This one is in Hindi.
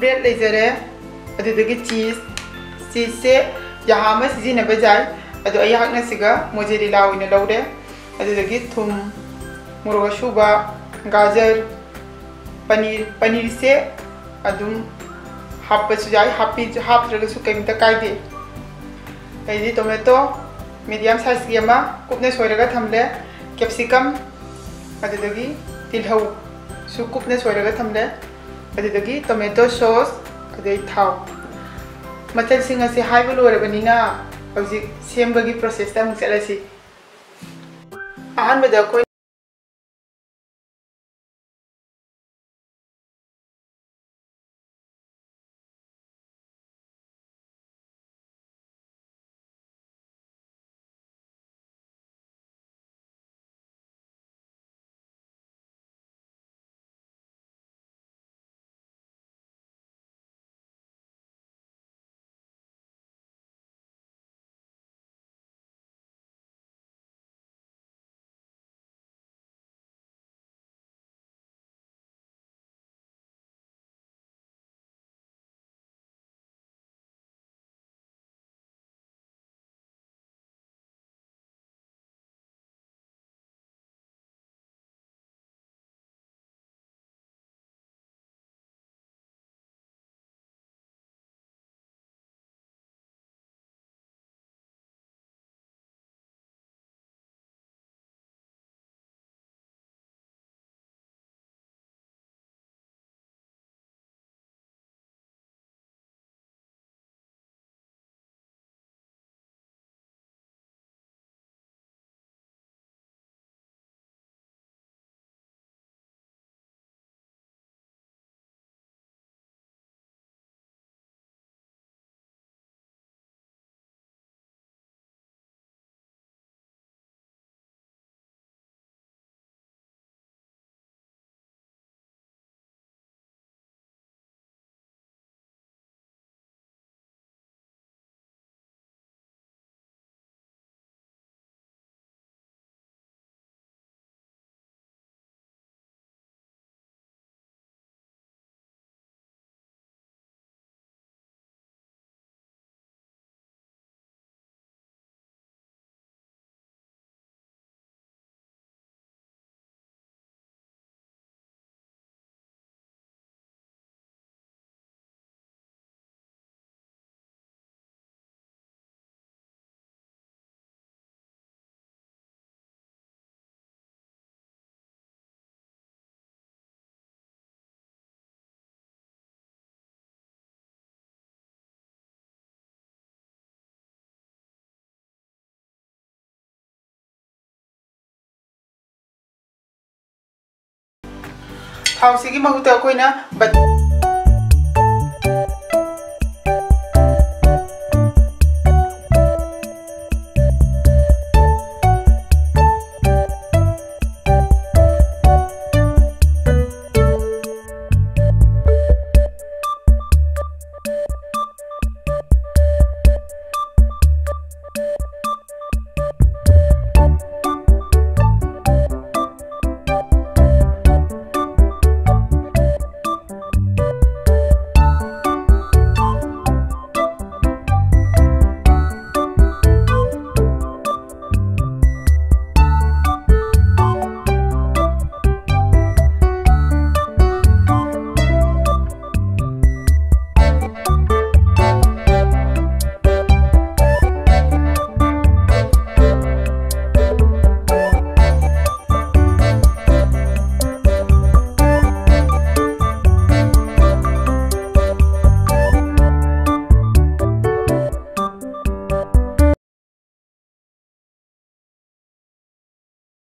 ब्रेड लेजरे अदुदगी चीज से यहाँ में सिजिनबा जाय अदु अयहाकना सिगा मोजेरेला ओइना लौरे अदुदगी थुम मोरग सुबा गाजर पनीर से अदुम हापसु जाय हापद्रगसु कइमता कायदे अदि टोमेटो मीडियम साइज की अमा कुपने सोयरगा थमले कैप्सिकम अदुदगी तिलहौ सु कुपने सोयरगा थमले अदुदगी टोमेटो सॉस अदै थाव मचल सिंग असे हाइबो लोरबनिना हौजिक सेमबगी प्रोसेस ता मुक चलसी अहानबदा कोइ थाव सिगी महुता कोइना